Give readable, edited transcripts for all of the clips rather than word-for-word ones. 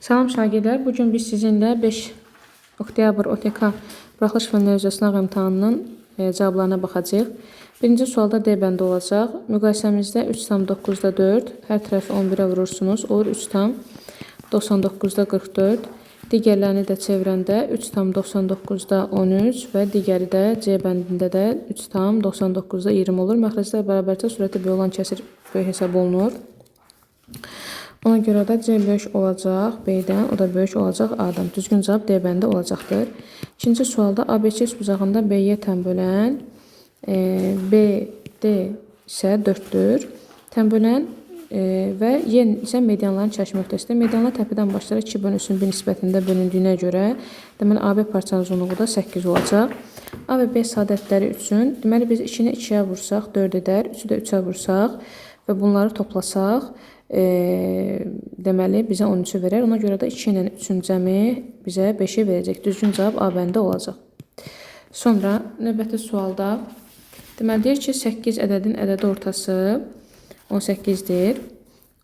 Salam şagirdlər, bugün biz sizinlə 5 oktyabr OTK buraxılış fənləri üzrə sınaq imtahanının cavablarına baxacağıq. Birinci sualda D bəndi olacaq. Müqayisəmizdə 3,9'da 4, hər tərəfi 11'ə vurursunuz, olur 3,99'da 44. Digərlərini də çevirəndə 3,99'da 13 və digəri də C bəndində də 3,99'da 20 olur. Məxrəclər bərabərcə sürəti böyük olan kəsir böyük hesab olunur. Ona görə də C böyük olacaq B-dən, o da böyük olacaq A-dan. Düzgün cavab D bəndi olacaqdır. İkinci sualda ABC uzağında B-yə tən bölən, BD isə 4'dür. Tən bölən və Y isə medianların çəkmə nöqtəsidir. Medianlar təpədən başlayaraq 2 bölünsün 1 nisbətində bölündüyünə görə, deməli AB parçanın uzunluğu da 8 olacaq. A və B sadətləri üçün, deməli biz 2-ni 2-yə vursaq 4 edər, 3-ü də 3-ə vursaq və bunları toplasaq, deməli bizə 13'ü verər. Ona görə də 2 ilə 3'ün cəmi bizə 5'i verəcək. Düzgün cavab A bəndi olacaq. Sonra növbəti sualda deməli deyir ki, 8 ədədin ədədi ortası 18'dir.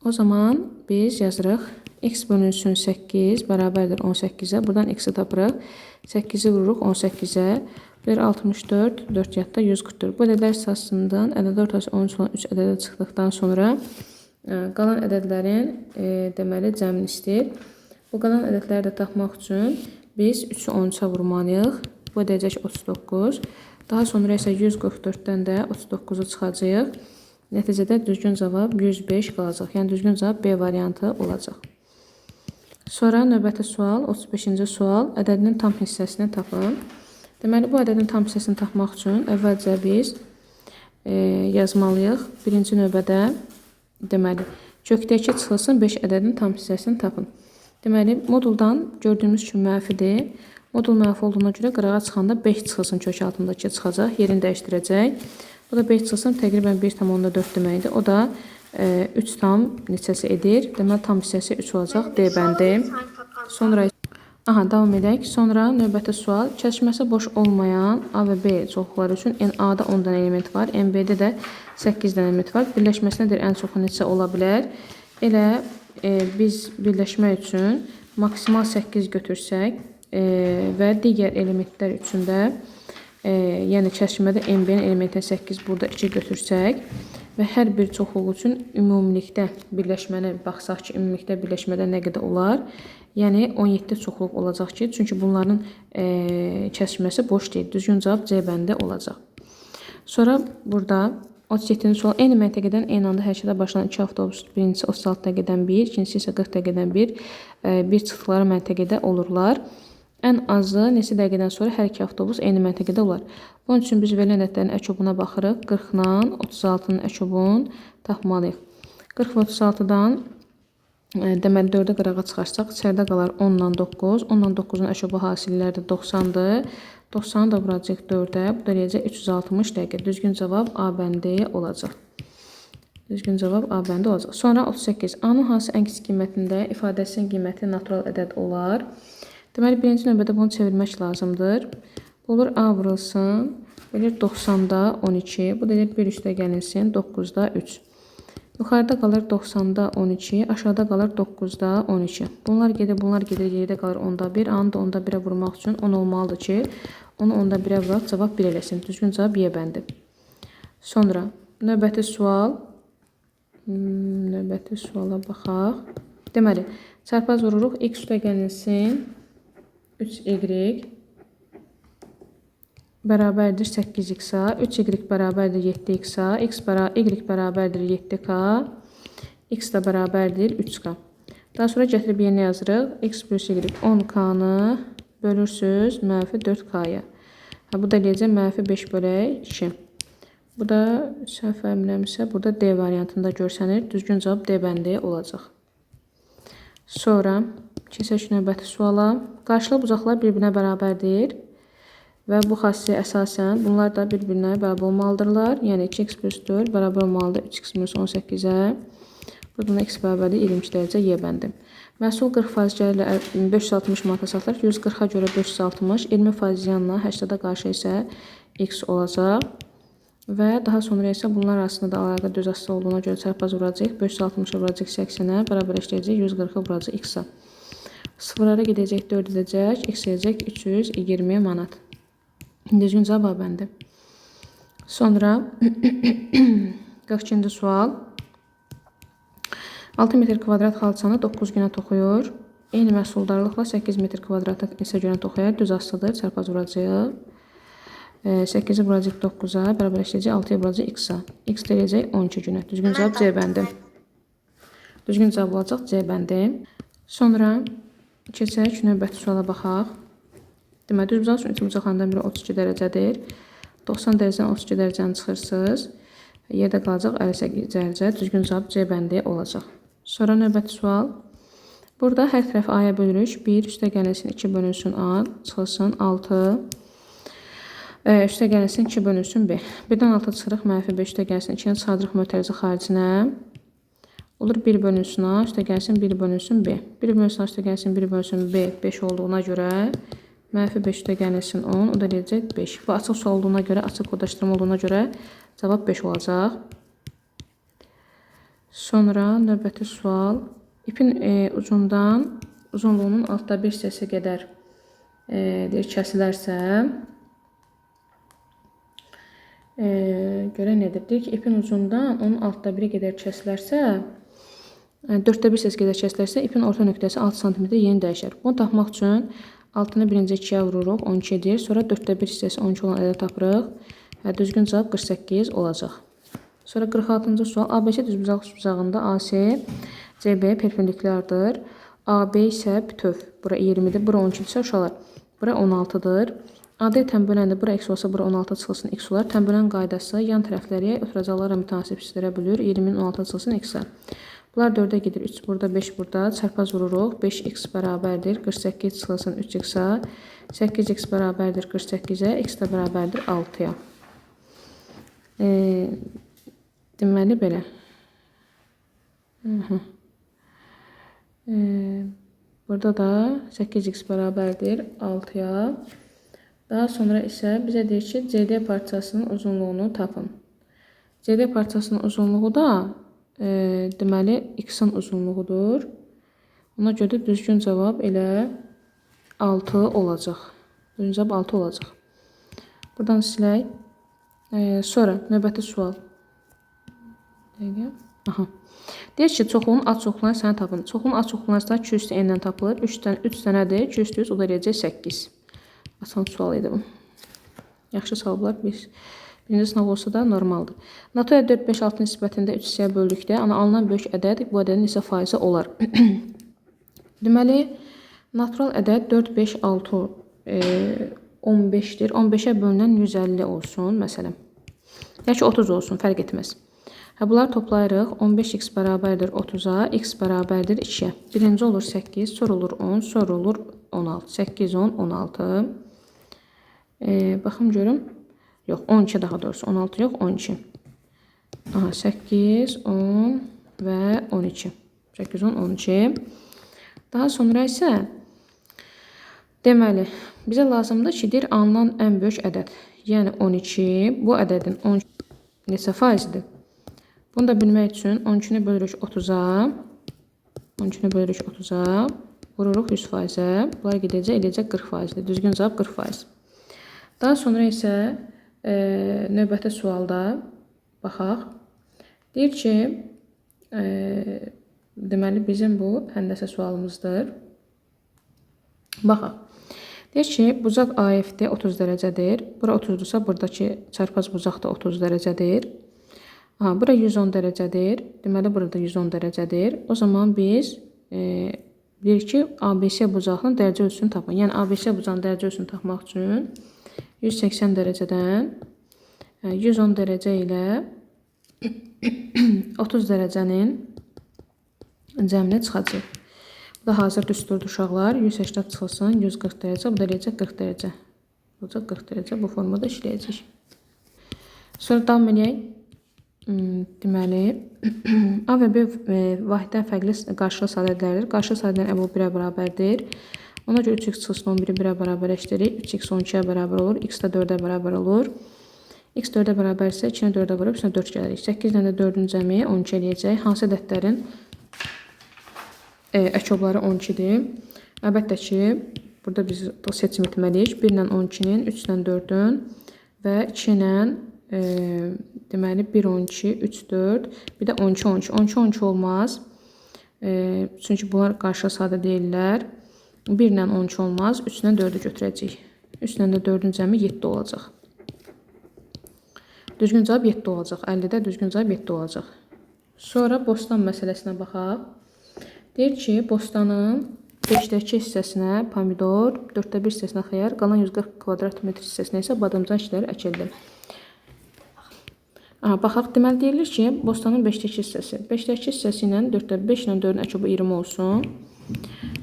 O zaman biz yazırıq x bölünsün 8 bərabərdir 18'ə. Buradan x-i tapırıq. 8'i vururuq 18'ə. 1, 64, 4 yadda 144. Bu ədədlər sırasından ədədi ortası 13 olan 3 ədədə çıxdıqdan sonra qalan ədədlərin deməli cəmini istəyir. Bu qalan ədədləri də tapmaq üçün biz 3'ü 13'ə vurmalıyıq. Bu edəcək 39. Daha sonra isə 144'dən də 39'u çıxacağıq. Nəticədə düzgün cavab 105 qalacaq. Yəni düzgün cavab B variantı olacaq. Sonra növbəti sual, 35-ci sual. Ədədinin tam hissəsini tapın. Deməli bu ədədin tam hissəsini tapmaq üçün əvvəlcə biz yazmalıyıq. Birinci növbədə deməli kökdəki çıxılsın 5 ədədin tam hissəsini tapın. Deməli moduldan gördüyümüz kimi mənfidir. Modul mənfi olduğuna görə qırağa çıxanda 5 çıxılsın kök altındakı çıxacaq, yerini dəyişdirəcək. Bu da 5 çıxılsın təqribən 1,4 deməkdir. O da 3 tam neçəsi edir. Deməli tam hissəsi 3 olacaq D bəndi. Sonra davam edək. Sonra növbəti sual. Kəsişməsi boş olmayan A və B çoxluqları üçün A-da 10 dənə element var, B-də də 8 dənə element var. Birləşməsinədir ən çoxu neçə ola bilər? Elə biz birləşmək üçün maksimal 8 götürsək və digər elementlər üçün də yəni kəsişmədə MB-nin elementinə 8 burada 2 götürsək və hər bir çoxluq üçün ümumilikdə birləşməni baxsaq ki, ümumilikdə birləşmədə nə qədər olar? Yəni 17 çoxluq olacaq ki, çünki bunların kəsişməsi boş deyil. Düzgün cavab C bəndi olacaq. Sonra burada 37-ci sual. Eyni məntəqədən eyni anda hərəkətə başlayan 2 avtobus, birincisi 36 dəqiqədən 1, ikincisi isə 40 dəqiqədən 1, bir çıxdıqları məntəqədə olurlar. Ən azı neçə dəqiqədən sonra hər iki avtobus eyni məntəqədə olar. Bunun üçün biz verilən ədədlərin əkobuna baxırıq. 40 ilə 36-nın əkobunu tapmalıyıq. 40 və 36-dan deməli 4-ə qırağa çıxarsaq, içəridə qalar 10 ilə 9. 10 ilə 9-un əşobu hasilləri də 90-dır. 90-ı da vuracaq 4-ə. Bu da eləyəcək 360 dəqiqə. Düzgün cavab A bəndi olacaq. Düzgün cavab A bəndi olacaq. Sonra 38. A-nın hansı ən kiçik qiymətində ifadəsinin qiyməti natural ədəd olar? Deməli, birinci növbədə bunu çevirmək lazımdır. Bu olur A vurulsun. Belə 90'da 12. Bu da 1 üstə gəlinsin 9'da 3. Yuxarıda qalır 90'da 12. Aşağıda qalır 9'da 12. Bunlar gedir, geridə qalır 10'da 1. A-nı da 10'da 1'ə vurmaq üçün 10 olmalıdır ki, onu 10'da 1'ə vuraq, cavab 1 eləsin. Düzgün cavab Y bəndi. Sonra növbəti sual. Növbəti suala baxaq. Deməli, çarpaz vururuq. X üstə gəlinsin 3y bərabərdir 8x-a, 3y bərabərdir 7x-a, y bərabərdir 7k, x da bərabərdir 3k. Daha sonra gətirib yerinə yazırıq. X plus y 10k-nı bölürsüz mənfi 4k-ya. Bu da eləyəcək mənfi 5 bölək 2. Bu da səhv əminəmsə burada D variantında görsənir. Düzgün cavab D bəndi olacaq. Sonra keçək növbəti suala. Qarşılı bucaqlar bir-birinə bərabərdir və bu xassiyə əsasən bunlar da bir-birinə bərabər olmalıdırlar. Yəni 2x plus 4 bərabər olmalıdır 3x minus 18-ə. Buradan x bərabərdir 22 dərəcə Y bəndi. Məhsul 40% gəlir ilə 560 manata satılır. 140-a görə 560, 20% ziyanla 80-ə qarşı isə x olacaq. və daha sonra isə bunlar arasında da əlaqə düz asılı olduğuna görə çarpaz vuracaq. 560-ı vuracaq 80-ə, bərabərləşdirəcək 140-ı vuracaq x-a. Sıfırlara gedəcək 4 edəcək, x edəcək 320 manat. Düzgün cavab A bəndi. Sonra 42-ci sual. 6 metr kvadrat xalçanı 9 günə toxuyur. Eyni məhsuldarlıqla 8 metr kvadratı isə günə toxuyur. Düz asılıdır, çarpaz vuracaq. 8-i vuracaq 9-a, bərabərləşdirəcək 6-ya vuracaq x-a. X deyəcək 12 günə. Düzgün cavab C bəndi. Düzgün cavab olacaq C bəndi. Sonra keçək növbəti suala baxaq. Deməli, düz bucaq üçün iki bucaqlarından biri 32 dərəcədir. 90 dərəcədən 32 dərəcəni çıxırsınız. Yerdə qalacaq 58 dərəcə. Düzgün cavab C bəndi olacaq. Sonra növbəti sual. Burada hər tərəfi A-ya bölürük. 1 üstəgəlsin 2 bölünsün A, çıxılsın 6. Üstəgəlsin 2 bölünsün B. 1-dən 6 çıxırıq, mənfi 5 üstəgəlsin 2-yə çıxardırıq mötərizə xaricinə. Olur 1 bölünsün A, üstəgəlsin 1 bölünsün B. 1 bölünsün A, üstəgəlsin 1 bölünsün B 5 olduğuna görə mənfi 5 üstəgəlsin 10, o da eləyəcək 5. Bu açıq sual olduğuna görə, açıq kodlaşdırma olduğuna görə cavab 5 olacaq. Sonra növbəti sual. İpin ucundan uzunluğunun altta bir hissəsi qədər kəsilərsə, görə nədir? Deyir ki, ipin ucundan onun altta biri qədər kəsilərsə, 4də 1 hissəsi qədər kəsilərsə, ipin orta nöqtəsi 6 cm yeni dəyişər. Bunu tapmaq üçün altını birinci 2-yə vururuq, 12 edir. Sonra 4də 1 hissəsi 12 olan ədəd tapırıq. Və düzgün cavab 48 olacaq. Sonra 46-cı sual. ABC düzbucaq bucağında AC, CB perpendikulardır. AB isə bütöv. Bura 20-dir, bura 12-dirsə uşaqlar. Bura 16-dır. AD tənböləndir. Bura x olsa, bura 16 çıxılsın x olar. Tənbölən qaydası yan tərəfləri ötürəcəklərlə mütənasib hissələrə bölür. 20-nin 16 çıxılsın x-ə. Bunlar 4-ə gedir. 3 burada, 5 burada. Çarpaz vururuq. 5x bərabərdir. 48 çıxılsın 3x-ə. 8x bərabərdir 48-ə. X də bərabərdir 6-ya. Deməli belə. Burada da 8x bərabərdir 6-ya. Daha sonra isə bizə deyir ki, CD parçasının uzunluğunu tapın. CD parçasının uzunluğu da deməli x-in uzunluğudur. Ona görə düzgün cavab elə 6 olacaq. Düzgün cavab 6 olacaq. Buradan silək. Sonra növbəti sual. Aha. Deyir ki, çoxluğun az çoxluğunu sənə tapın. Çoxluğun az çoxluğunu isə 2 üstü n-dən tapılır. 3 dənədir. 2 üstü 100, o da eləyəcək 8. Asan sual idi bu. Yaxşı savablar. Birinci sınav olsa da normaldır. NATO 4, 5, 6 nisbətində 3 hissəyə böldükdə alınan böyük ədəd bu ədədin neçə faizi olar? Deməli, natural ədəd 4, 5, 6, 15-dir. 15-ə bölünən 150 olsun, məsələn. Ya ki, 30 olsun, fərq etməz. Bunları toplayırıq. 15x bərabərdir 30-a, x bərabərdir 2-yə. Birinci olur 8, sonra olur 10, sonra olur 16. 8, 10, 16. Baxım görüm. Yox, 12 daha doğrusu. 16 yox, 12. Aha, 8, 10 və 12. 8, 10, 12. Daha sonra isə deməli, bizə lazımdır ki, deyir, alınan ən böyük ədəd. Yəni 12, bu ədədin 12 neçə faizidir? Bunu da bilmək üçün 12-ni bölürük 30-a. 12-ni bölürük 30-a. Vururuq 100%. Bunlar gedəcək, eləyəcək 40%. Düzgün cavab 40%. Daha sonra isə növbəti sualda baxaq. Deyir ki, deməli bizim bu həndəsə sualımızdır. Baxaq. Deyir ki, bucaq AF-də 30 dərəcədir. Bura 30-dursa, buradakı çarpaz bucaq da 30 dərəcədir. Bura 110 dərəcədir. Deməli, burada 110 dərəcədir. O zaman biz deyirik ki, ABC bucağının dərəcə ölçüsünü tapın. Yəni, ABC bucağının dərəcə ölçüsünü tapmaq üçün 180 dərəcədən 110 dərəcə ilə 30 dərəcənin cəmini çıxacaq. Bu da hazır düsturdur uşaqlar. 180 çıxılsın, 140 dərəcə. Bu da eləyəcək 40 dərəcə. Bu da 40 dərəcə. Bu formada işləyəcək. Sonra davam edək. Deməli, A və B vahiddən fərqli qarşılı sadələrdir. Qarşılı sadələrin əbəl 1-ə bərabərdir. Ona görə 3x çıxılsın 11-i 1-ə bərabərləşdirir. 3x 12-yə bərabər olur. X də 4-ə bərabər olur. X 4-ə bərabərsə 2-ni 4-ə vurub üstünə 4 gəlirik. 8 ilə də 4-ün cəmi 12 eləyəcək. Hansı ədədlərin əkobları 12-dir? Əlbəttə ki, burada biz seçim etməliyik. 1 ilə 12-nin, 3 ilə 4-ün və 2 ilə deməli 1, 12, 3, 4, bir də 12, 12. 12, 12 olmaz. Çünki bunlar qarşı sadə deyirlər. 1 ilə 12 olmaz. 3 ilə 4-ü götürəcəyik. 3 ilə də 4-ün cəmi 7 olacaq. Düzgün cavab 7 olacaq. 50-də düzgün cavab 7 olacaq. Sonra bostan məsələsinə baxaq. Deyir ki, bostanın 5-dəki hissəsinə pomidor, 4-də 1 hissəsinə xiyar, qalan 140 kvadrat metr hissəsinə isə badamcan işləri əkildi. Baxaq, deməli deyilir ki, bostanın 5-dəki hissəsi. 5-dəki hissəsi ilə 4-də 5 ilə 4-ün əkobu 20 olsun.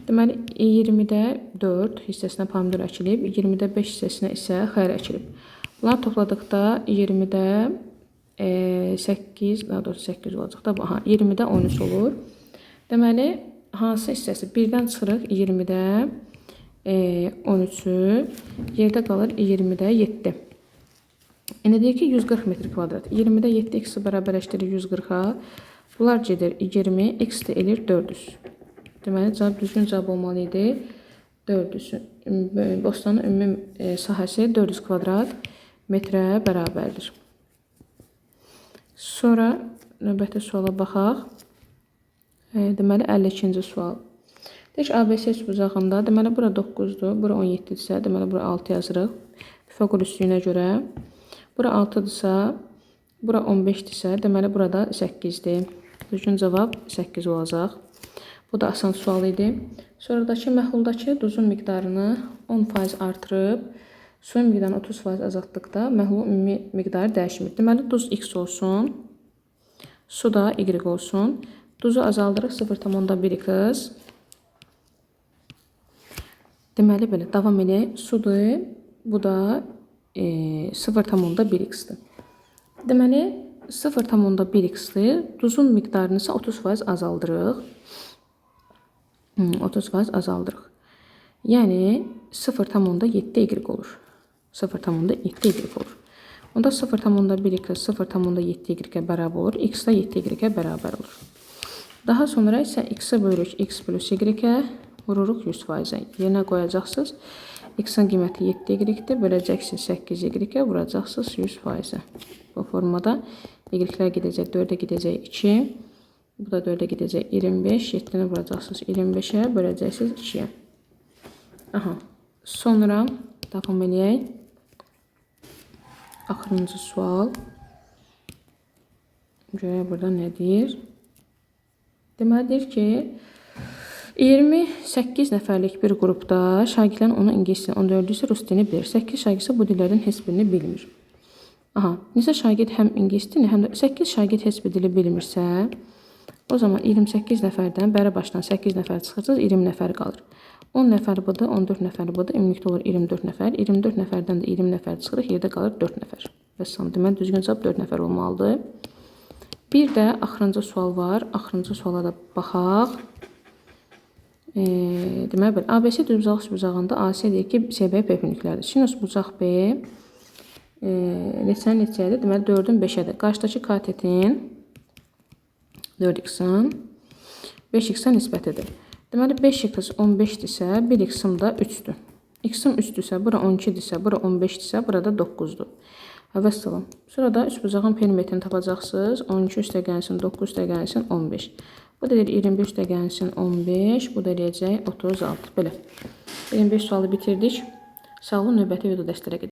Deməli 20-də 4 hissəsinə pomidor əkilib, 20-də 5 hissəsinə isə xiyar əkilib. Bunları topladıqda 20-də 8, daha doğrusu 8 olacaq da, 20-də 13 olur. Deməli, hansı hissəsi? 1-dən çıxırıq 20-də 13-ü, yerdə qalır 20-də 7. İndi deyir ki, 140 metr kvadrat. 20-də 7 x-i bərabərləşdirir 140-a. Bunlar gedir 20, x-də elir 400. Deməli, düzgün cavab olmalı idi 400. Bostanın ümumi sahəsi 400 kvadrat metrə bərabərdir. Sonra növbəti suala baxaq. Deməli 52-ci sual. Deyək ki, ABC üçbucağında, deməli bura 9-dur, bura 17-dirsə, deməli bura 6 yazırıq. Pifaqor üstülüyünə görə. Bura 6-dırsa, bura 15-dirsə, deməli burada 8-dir. Düzgün cavab 8 olacaq. Bu da asan sual idi. Sonradakı məhuldakı duzun miqdarını 10% artırıb, suyun miqdarını 30% azaltdıqda məhlulun ümumi miqdarı dəyişmir. Deməli, duz x olsun, su da y olsun. Duzu azaldırıq 0,1x. Deməli, belə davam edək. Sudur, bu da 0,1x-dir. Deməli, 0,1x-dir. Duzun miqdarını isə 30% azaldırıq. 30% azaldırıq. Yəni 0,7y olur. 0,7y olur. Onda 0,1x 0,7y bərabər olur. X da 7y bərabər olur. Daha sonra isə x-i bölürük x plus y-ə, vururuq 100%-ə. Yerinə qoyacaqsınız. X-in qiyməti 7y-dir. Böləcəksiniz 8y-ə, vuracaqsınız 100%-ə. Bu formada y-lər gedəcək, 4-ə gedəcək 2. Bu da 4-ə gedəcək 25. 7-ni vuracaqsınız 25-ə, böləcəksiniz 2-yə. Sonra davam edək. Axırıncı sual. Görək burada nə deyir? Deməli deyir ki, 28 nəfərlik bir qrupda şagirdlərin onu ingilis dilini, 14-cü isə rus dilini bilir. 8 şagird isə bu dillərdən heç birini bilmir. Neçə şagird həm ingilis dilini, həm də 8 şagird heç bir dili bilmirsə, o zaman 28 nəfərdən bəri başdan 8 nəfər çıxırsınız, 20 nəfər qalır. 10 nəfər budur, 14 nəfər budur, ümumilikdə olur 24 nəfər. 24 nəfərdən də 20 nəfər çıxırıq, yerdə qalır 4 nəfər. Vəssalam, deməli düzgün cavab 4 nəfər olmalıdır. Bir də axırıncı sual var. Axırıncı suala da baxaq. Deməli belə, ABC düzbucaq bucağında AC deyir ki, CB pepinliklərdir. Sinus bucaq B neçənin neçəyədir? Deməli 4-ün 5-ədir. Qarşıdakı katetin 4x-in 5x-ə nisbətidir. Deməli 5x 15-dirsə, 1x-im da 3-dür. X-im 3-dürsə, bura 12-dirsə, bura 15-dirsə, burada 9-dur. Vəssalam. Sonra da üçbucağın perimetrini tapacaqsınız. 12 üstə gəlsin, 9 üstə gəlsin, 15. Bu da deyir 25 üstə gəlsin, 15. Bu da deyəcək 36. Belə. 25 sualı bitirdik. Sağ olun, növbəti videoda dəstəklə gedək.